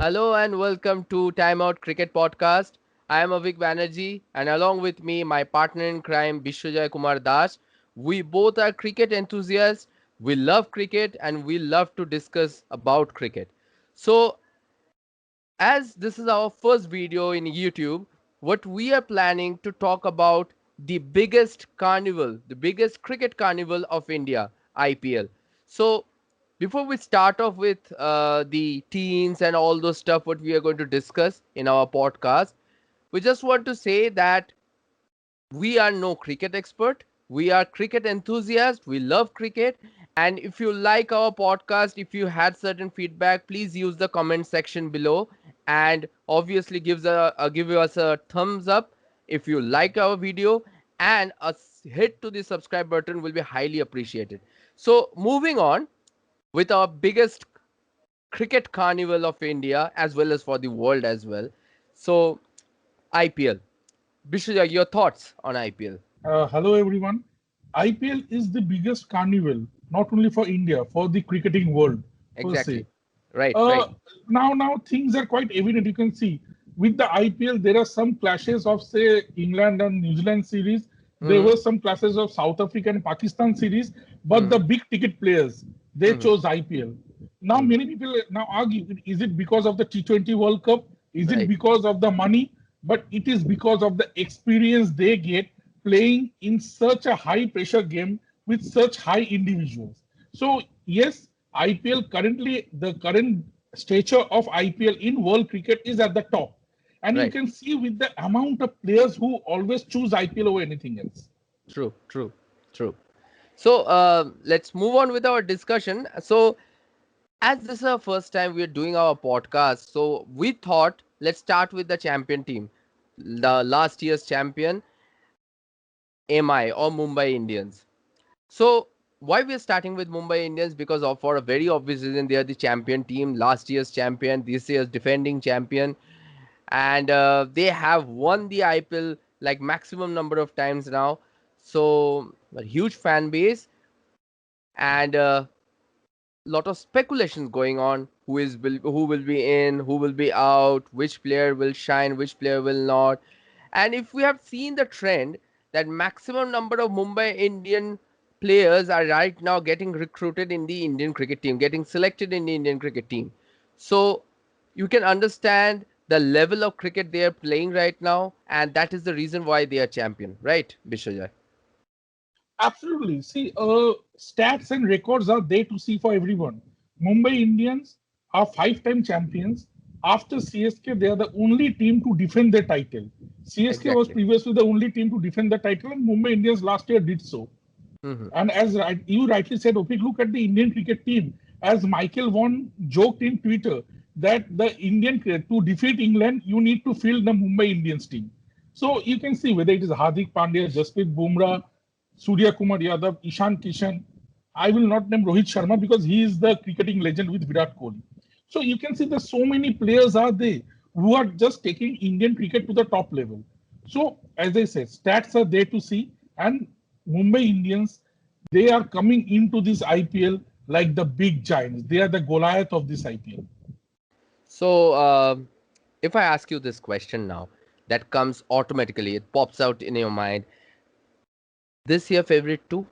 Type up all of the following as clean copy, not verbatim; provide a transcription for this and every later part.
Hello and welcome to Time Out Cricket Podcast. I am Avik Banerjee and along with me my partner in crime Bishwajay Kumar Das. We both are cricket enthusiasts. We love cricket and we love to discuss about cricket. So as this is our first video in YouTube, what we are planning to talk about the biggest carnival, the biggest cricket carnival of India, IPL. So before we start off with the teens and all those stuff what we are going to discuss in our podcast, we just want to say that we are no cricket expert. We are cricket enthusiasts. We love cricket. And if you like our podcast, if you had certain feedback, please use the comment section below. And obviously, give us a thumbs up if you like our video, and a hit to the subscribe button will be highly appreciated. So, moving on with our biggest cricket carnival of India as well as for the world as well. So, IPL. Bishya, your thoughts on IPL? Hello everyone. IPL is the biggest carnival, not only for India, for the cricketing world, per se. Exactly. Right, right. Uh, now things are quite evident. You can see with the IPL, there are some clashes of say England and New Zealand series. There Mm-hmm. were some clashes of South Africa and Pakistan series, but the Mm-hmm. big ticket players they Mm-hmm. chose IPL. Now Mm-hmm. many people now argue: is it because of the T20 World Cup? Is it Right, because of the money? But it is because of the experience they get playing in such a high pressure game with such high individuals. So yes, IPL currently the current stature of IPL in world cricket is at the top. And you right. can see with the amount of players who always choose IPL over anything else. True, true, true. So let's move on with our discussion. So as this is our first time we are doing our podcast, so we thought let's start with the champion team, the last year's champion, MI or Mumbai Indians. So why we are starting with Mumbai Indians? Because of for a very obvious reason, they are the champion team, last year's champion, this year's defending champion, and they have won the IPL like maximum number of times now. So a huge fan base and a lot of speculations going on. Who will be in, who will be out, which player will shine, which player will not. And if we have seen the trend that maximum number of Mumbai Indian players are right now getting recruited in the Indian cricket team, getting selected in the Indian cricket team. So you can understand the level of cricket they are playing right now, and that is the reason why they are champion, right, Bishajay? Absolutely. See, stats and records are there to see for everyone. Mumbai Indians are five-time champions. After CSK, they are the only team to defend their title. CSK was Exactly. previously the only team to defend the title, and Mumbai Indians last year did so. Hmm. And as you rightly said, Opik, look at the Indian cricket team. As Michael Vaughan joked in Twitter that the Indian to defeat England, you need to field the Mumbai Indians team. So you can see whether it is Hardik Pandya, Jasprit Bumrah, Surya Kumar Yadav, Ishan Kishan. I will not name Rohit Sharma because he is the cricketing legend with Virat Kohli. So you can see that so many players are there who are just taking Indian cricket to the top level. So as I said, stats are there to see, and Mumbai Indians they are coming into this IPL like the big giants. They are the Goliath of this IPL. So if I ask you this question now, that comes automatically, it pops out in your mind. This year favorite too?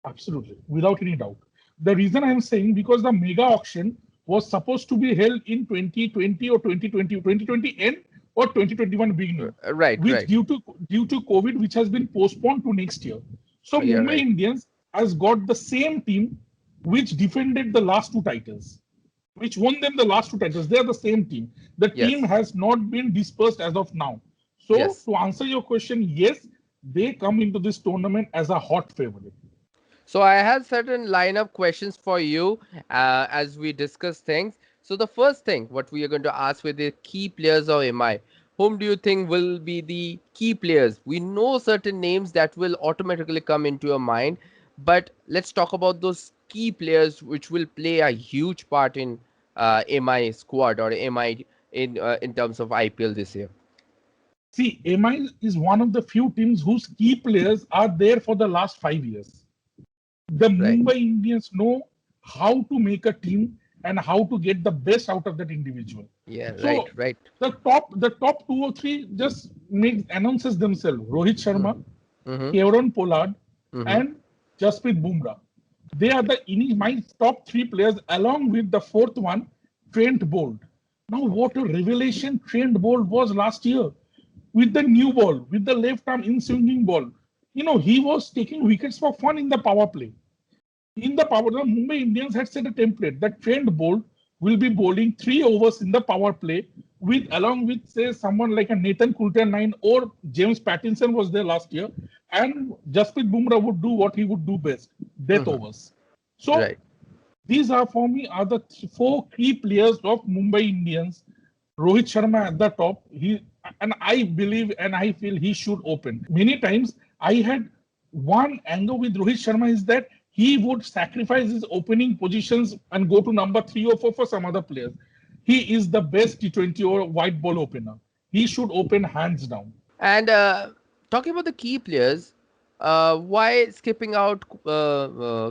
Absolutely, without any doubt. The reason I am saying because the mega auction was supposed to be held in 2020 or 2020 end or 2021 beginning, Right, which right. due to COVID, which has been postponed to next year. So You're Mumbai right. Indians has got the same team which defended the last two titles, which won them the last two titles. They are the same team. The team Yes, has not been dispersed as of now. So yes. to answer your question, yes, they come into this tournament as a hot favorite. So I have certain lineup questions for you as we discuss things. So the first thing, what we are going to ask with the key players of MI, whom do you think will be the key players? We know certain names that will automatically come into your mind, but let's talk about those key players which will play a huge part in MI squad or MI in terms of IPL this year. See, MI is one of the few teams whose key players are there for the last 5 years. The Right. Mumbai Indians know how to make a team and how to get the best out of that individual. Yeah, right, So right. the top two or three just make announces themselves. Rohit Sharma, Mm-hmm. Kieron Pollard, Mm-hmm. and Jasprit Bumrah. They are my top three players, along with the fourth one, Trent Bolt. Now, what Okay. a revelation Trent Bolt was last year with the new ball, with the left arm in swinging ball. He was taking wickets for fun in the power play. In the power, the Mumbai Indians had set a template that Trent Bolt will be bowling 3 overs in the power play with along with say someone like a Nathan Coulter-Nine or James Pattinson was there last year, and Jasprit Bumrah would do what he would do best, death Mm-hmm. overs. So Right. these are for me are the four key players of Mumbai Indians. Rohit Sharma at the top. I believe and I feel he should open. Many times I had one angle with Rohit Sharma is that he would sacrifice his opening positions and go to number 3 or 4 for some other players. He is the best T20 or white ball opener. He should open hands down. And talking about the key players, why skipping out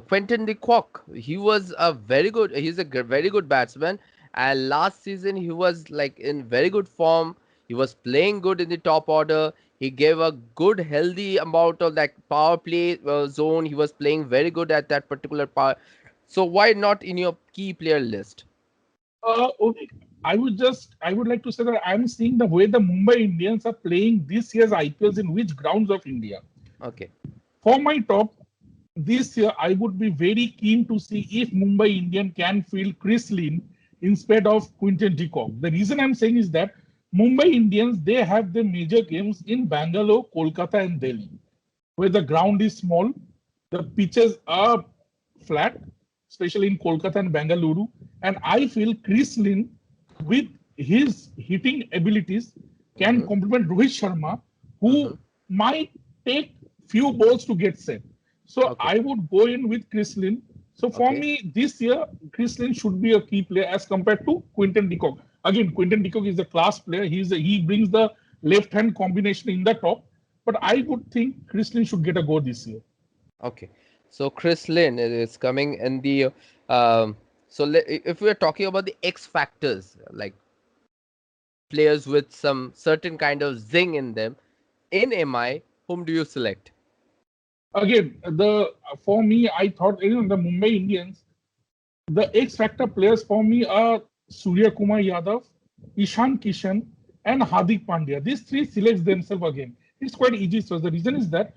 Quentin de Kock? He was a very good. He's a very good batsman, and last season he was like in very good form. He was playing good in the top order. He gave a good, healthy amount of like power play zone. He was playing very good at that particular part. So why not in your key player list? Okay. I would like to say that I'm seeing the way the Mumbai Indians are playing this year's IPLs in which grounds of India. Okay. For my top, this year I would be very keen to see if Mumbai Indian can field Chris Lynn instead of Quinton de Kock. The reason I'm saying is that Mumbai Indians they have their major games in Bangalore, Kolkata, and Delhi, where the ground is small, the pitches are flat, especially in Kolkata and Bangalore. And I feel Chris Lynn, with his hitting abilities, can Mm-hmm. complement Rohit Sharma, Mm-hmm. who might take few balls to get set. So Okay. I would go in with Chris Lynn. So for Okay. me, this year, Chris Lynn should be a key player as compared to Quinton de Kock. Again, Quinton de Kock is a class player. He brings the left hand combination in the top. But I would think Chris Lynn should get a go this year. Okay, so Chris Lynn is coming in the. Um, if we are talking about the X factors, like players with some certain kind of zing in them, in MI, whom do you select? Again, the for me, I thought the Mumbai Indians, the X Factor players for me are Surya Kumar Yadav, Ishan Kishan, and Hardik Pandya. These three selects themselves again. It's quite easy. So the reason is that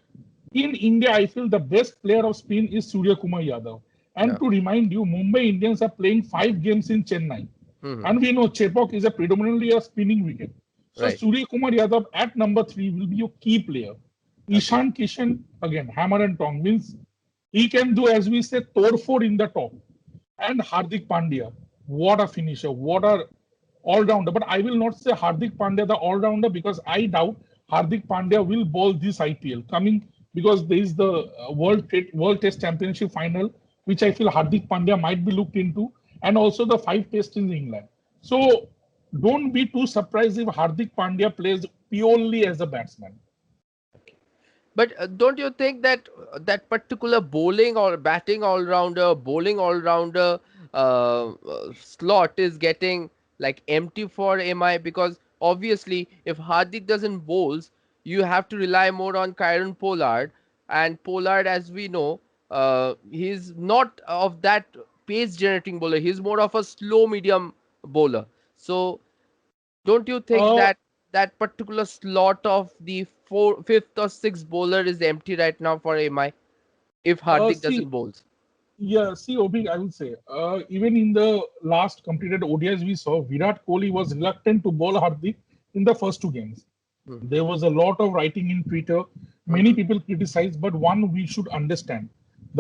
in India, I feel the best player of spin is Surya Kumar Yadav. And Yeah. to remind you, Mumbai Indians are playing 5 games in Chennai. Hmm. And we know Chepauk is a predominantly a spinning wicket. So Right. Surya Kumar Yadav at number 3 will be your key player. Okay. Ishan Kishan, again, hammer and tong means he can do, as we say, Torford in the top. And Hardik Pandya, what a finisher, what a all-rounder. But I will not say Hardik Pandya the all-rounder because I doubt Hardik Pandya will bowl this IPL coming because there is the World Test Championship final, which I feel Hardik Pandya might be looked into, and also the 5 tests in England. So don't be too surprised if Hardik Pandya plays purely as a batsman. Okay. But don't you think that that particular bowling or batting all rounder, bowling all rounder slot is getting like empty for MI because obviously if Hardik doesn't bowls, you have to rely more on Kyron Pollard, and Pollard, as we know, he's not of that pace generating bowler. He's more of a slow medium bowler. So don't you think Uh, that that particular slot of the fifth or sixth bowler is empty right now for MI if Hardik see, doesn't bowls? Yeah, see, Obi, I would say, even in the last completed ODIs we saw, Virat Kohli was reluctant to bowl Hardik in the first 2 games. Mhm. There was a lot of writing in Twitter. Many Mhm. people criticized, but one we should understand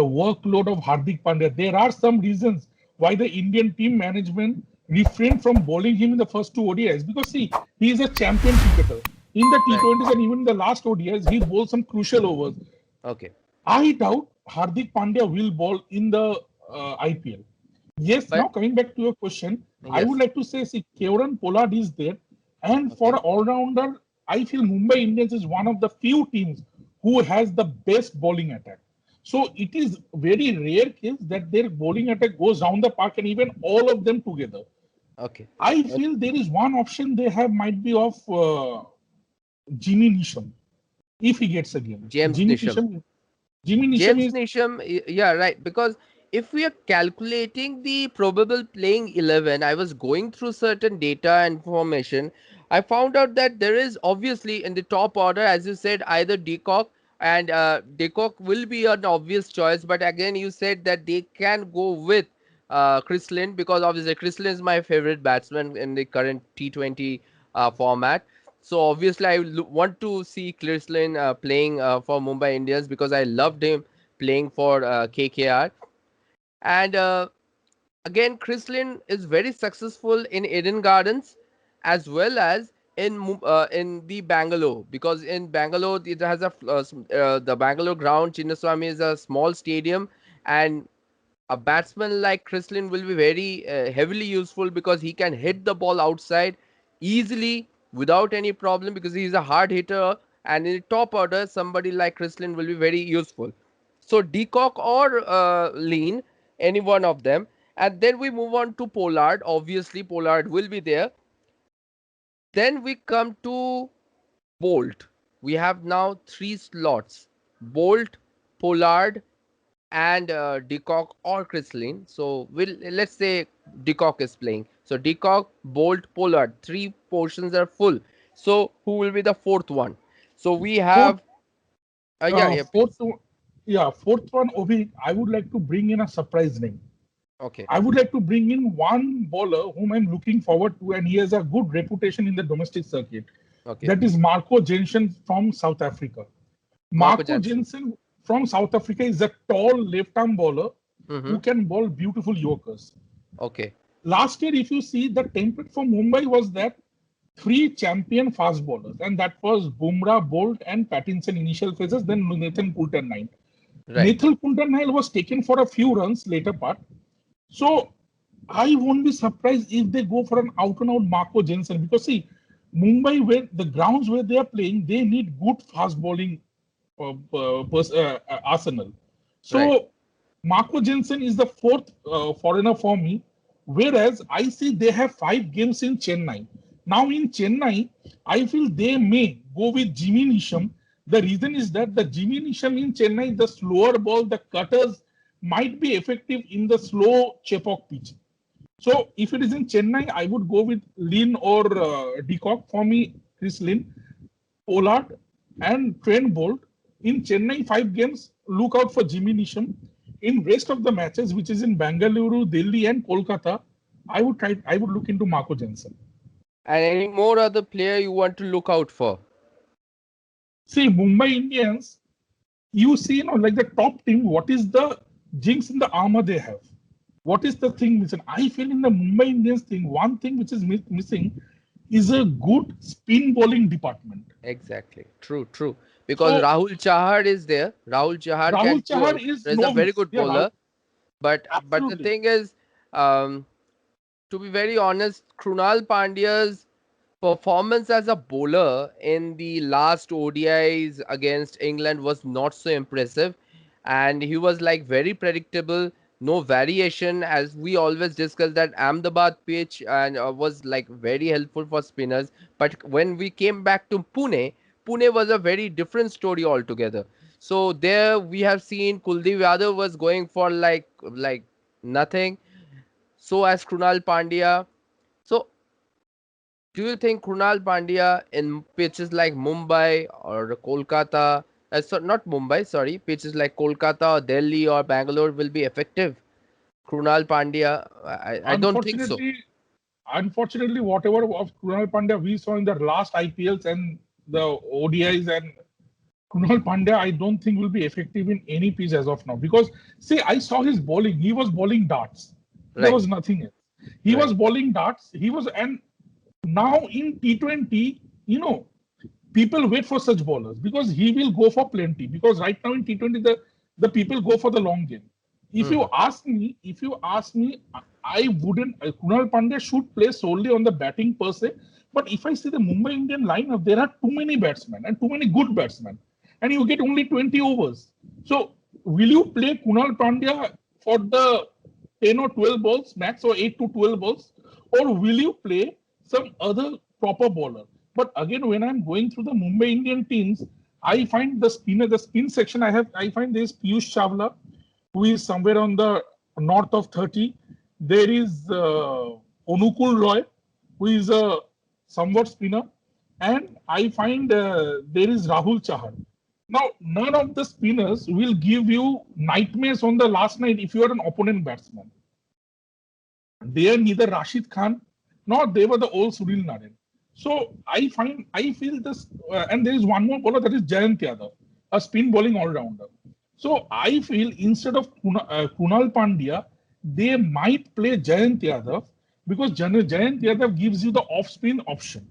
the workload of Hardik Pandya. There are some reasons why the Indian team management refrained from bowling him in the first 2 ODIs because, see, he is a champion cricketer. In the Right. T20s and even in the last ODIs, he bowled some crucial overs. Okay. I doubt Hardik Pandya will bowl in the IPL. Yes, But now coming back to your question, I would yes. like to say, see, Kieron Pollard is there. And for Okay. an all-rounder, I feel Mumbai Indians is one of the few teams who has the best bowling attack. So it is very rare case that their bowling attack goes down the park and even all of them together. Okay. I Uh, feel there is one option they have might be of Jimmy Neesham if he gets a game. James Jimmy Nisham. Neesham, Jimmy Neesham James is Nisham, yeah, right. Because if we are calculating the probable playing 11, I was going through certain data and information. I found out that there is obviously in the top order, as you said, either Decock, and Decock will be an obvious choice. But again, you said that they can go with Chris Lynn, because obviously Chris Lynn is my favorite batsman in the current T20 format. So obviously, want to see Clearsland playing for Mumbai Indians because I loved him playing for KKR. And again, Chrislin is very successful in Eden Gardens as well as in the Bangalore, because in Bangalore it has the Bangalore ground. Chinnaswamy is a small stadium, and a batsman like Chrislin will be very heavily useful because he can hit the ball outside easily without any problem because he's a hard hitter. And in the top order, somebody like Chrislin will be very useful. So Decock or Lean, any one of them. And then we move on to Pollard. Obviously, Pollard will be there. Then we come to Bolt. We have now three slots: Bolt, Pollard, and Decock or Chrislin. So let's say Decock is playing. So Decock, Bolt, Pollard, three portions are full. So who will be the fourth one? So we fourth. have yeah, Fourth, please. fourth one, Ovik. I would like to bring in a surprise name. Okay, I would like to bring in one bowler whom I'm looking forward to, and he has a good reputation in the domestic circuit. okay. That is Marco Jensen from South Africa. Marco Marco Jansen. Jensen from South Africa is a tall left-arm bowler Mm-hmm. who can bowl beautiful Yorkers. Okay, Last year, if you see, the template for Mumbai was that three champion fast bowlers, and that was Bumrah, Bolt, and Pattinson initial phases, then Nathan Coulter-Nine. right, Nathan Coulter-Nine was taken for a few runs later part. So I won't be surprised if they go for an out and out Marco Jensen because see, Mumbai where the grounds where they are playing, they need good fast bowling arsenal. right. So Marco Jensen is the fourth foreigner for me, whereas I see they have 5 games in Chennai. Now in Chennai, I feel they may go with Jimmy Nisham. The reason is that the Jimmy Nisham in Chennai, the slower ball, the cutters might be effective in the slow Chepauk pitch. So if it is in Chennai, I would go with Lin or Decock. For me, Chris Lin, Pollard, and Trent Bolt. In Chennai, 5 games, look out for Jimmy Nisham. In rest of the matches, which is in Bangalore, Delhi, and Kolkata, I would look into Marco Jensen. And any more other player you want to look out for? See, Mumbai Indians, you see, like the top team, what is the jinx in the armor they have? What is the thing missing? I feel in the Mumbai Indians thing, one thing which is missing is a good spin bowling department. Exactly. True, true. Because So Rahul Chahar is there. Rahul Chahar Rahul can Chahar is is a very novice. good Yeah, Rahul, bowler. But the absolutely. thing is, um, to be very honest, Krunal Pandya's performance as a bowler in the last ODIs against England was not so impressive, and he was like very predictable, no variation. As we always discuss, that Ahmedabad pitch and was like very helpful for spinners. But when we came back to Pune, Pune was a very different story altogether. So there we have seen Kuldeep Yadav was going for like nothing. So as Krunal Pandya. So do you think Krunal Pandya in pitches like Mumbai or Kolkata, not Mumbai, sorry, pitches like Kolkata or Delhi or Bangalore will be effective? Krunal Pandya, I don't think so. Unfortunately, unfortunately, whatever of Krunal Pandya we saw in the last IPLs and the ODIs and Krunal Pandya, I don't think will be effective in any pitch as of now. Because see, I saw his bowling. He was bowling darts. There Right, was nothing else. He right, was bowling darts. He was, and now in T20, people wait for such bowlers because he will go for plenty. Because right now in T20, the people go for the long game. hmm, If you ask me, I wouldn't. Kunal Pandey should play solely on the batting per se. But if I see the Mumbai Indian lineup, there are too many batsmen and too many good batsmen, and you get only 20 overs. So will you play Kunal Pandya for the 10 or 12 balls max, or 8 to 12 balls, or will you play some other proper bowler? But again, when I'm going through the Mumbai Indian teams, I find the spin section I find there's Piyush Chawla, who is somewhere on the north of 30. There is Onukul Roy, who is a somewhat spinner, and I find there is Rahul Chahar. Now, none of the spinners will give you nightmares on the last night if you are an opponent batsman. They are neither Rashid Khan nor they were the old Sunil Narine. So I feel this, and there is one more bowler, that is Jayant Yadav, a spin bowling all rounder. So I feel instead of Kunal Pandya, they might play Jayant Yadav, because Jayant Yadav gives you the off spin option.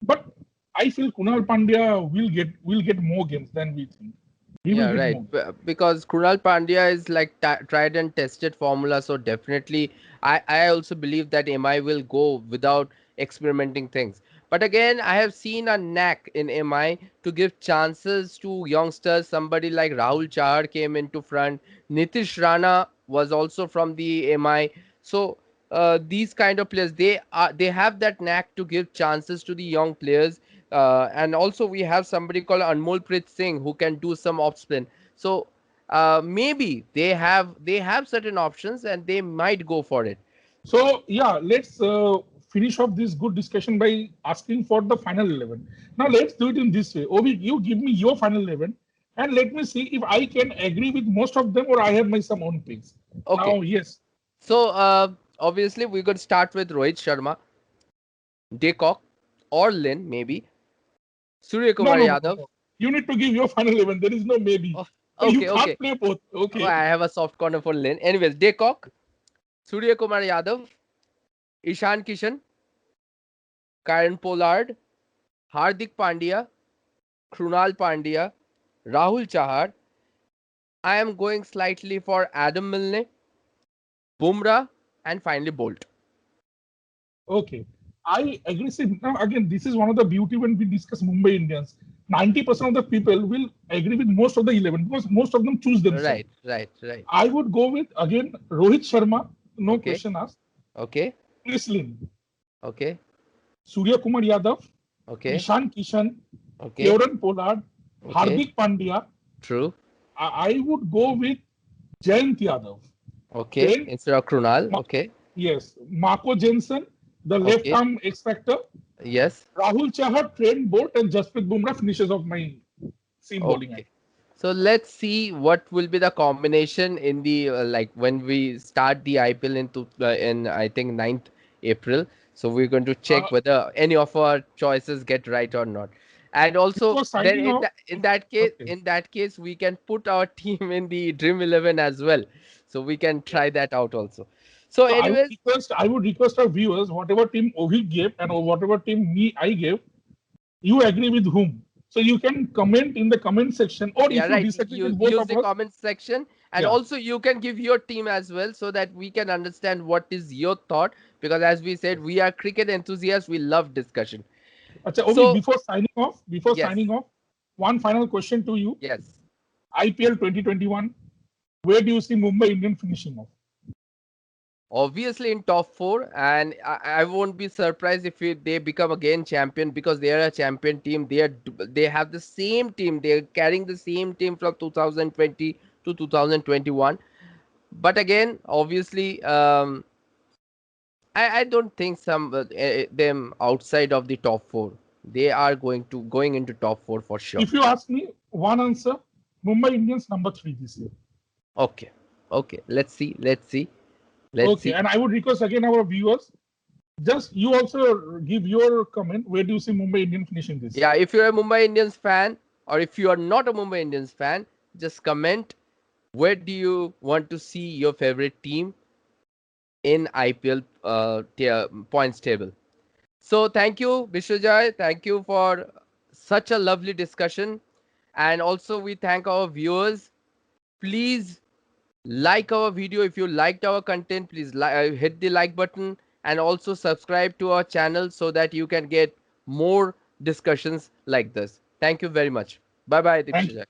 But I feel Kunal Pandya will get more games than we think. He will Yeah, get right. more. Because Krunal Pandya is like tried and tested formula, so definitely I also believe that MI will go without experimenting things. But again, I have seen a knack in MI to give chances to youngsters. Somebody like Rahul Chahar came into front. Nitish Rana was also from the MI. So these kind of players, they have that knack to give chances to the young players, and also we have somebody called Anmol Preet Singh who can do some off spin. So maybe they have certain options and they might go for it. So yeah, let's finish off this good discussion by asking for the final 11. Now let's do it in this way. Obi, you give me your final 11, and let me see if I can agree with most of them or I have my some own picks. Okay. Now, yes. So obviously we could start with Rohit Sharma, Decock, or Lin maybe, Surya No, Kumar no, no, no, Yadav. no. You need to give your final 11. There is no maybe. Oh, You okay, can't okay. play both. Oh, Okay. I have a soft corner for Lin. Anyways, Decock, Surya Kumar Yadav, Ishan Kishan, Karen Pollard, Hardik Pandya, Krunal Pandya, Rahul Chahar. I am going slightly for Adam Milne, Bumrah, and finally Bolt. Okay. I agree. See, now again, this is one of the beauty when we discuss Mumbai Indians. 90% of the people will agree with most of the 11 because most of them choose themselves. Right, right, right. I would go with again Rohit Sharma, no Okay, question asked. okay, Chris Lynn, okay, Surya Kumar Yadav, okay, Ishan Kishan, okay, Kieran Pollard, okay. Hardik Pandya. True. I would go with Jayant Yadav. Okay, Then, instead of Krunal. Ma- Okay, yes, Marco Jensen, the left okay, arm X Factor. yes, Rahul Chahar, Trent Bolt, and Jasprit Bumrah finishes off my seam bowling okay. act. So let's see what will be the combination in the like when we start the IPL in I think 9th April. So we're going to check Uh, whether any of our choices get right or not. And also before then signing off, okay. in that case we can put our team in the Dream 11 as well. So we can Yeah. try that out also. So So anyways, I would request our viewers, whatever team Ovik gave and whatever team me I gave, you agree with whom? So you can comment in the comment section, or yeah, if you right. disagree You with both use of the us, comment section, and yeah. also you can give your team as well so that we can understand what is your thought. Because as we said, Yes. we are cricket enthusiasts. We love discussion. Acha, Ovik, So before yes, signing off, one final question to you. yes. IPL 2021, where do you see Mumbai Indian finishing off? Obviously in top four, and I won't be surprised if they become again champion because they are a champion team. They have the same team. They are carrying the same team from 2020 to 2021. But again, obviously, I don't think some them outside of the top four. They are going into top four for sure. If you ask me, one answer, Mumbai Indians number 3 this year. Okay, okay. Let's see. Let's see. Let's Okay, see. and I would request again our viewers, just you also give your comment. Where do you see Mumbai Indian finishing this year? Yeah, if you're a Mumbai Indians fan or if you are not a Mumbai Indians fan, just comment where do you want to see your favorite team in IPL points table. So thank you, Vishwajay. Thank you for such a lovely discussion. And also we thank our viewers. Please like our video. If you liked our content, please hit the like button and also subscribe to our channel so that you can get more discussions like this. Thank you very much. Bye bye, Thank you. Dikshita.